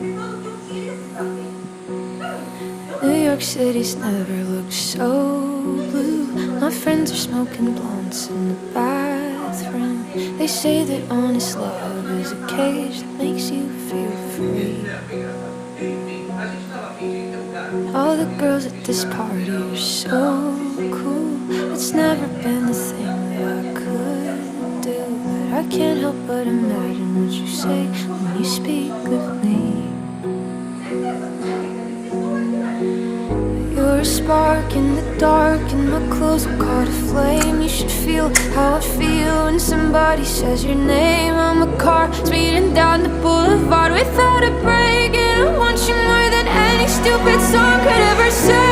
New York City's never looked so blue. My friends are smoking blunts in the bathroom. They say that honest love is a cage that makes you feel free. All the girls at this party are so cool. It's never been the thing that I could do, but I can't help but imagine what you say when you speak of me. You're a spark in the dark, and my clothes are caught aflame. You should feel how I feel when somebody says your name. I'm a car speeding down the boulevard without a break, and I want you more than any stupid song could ever say.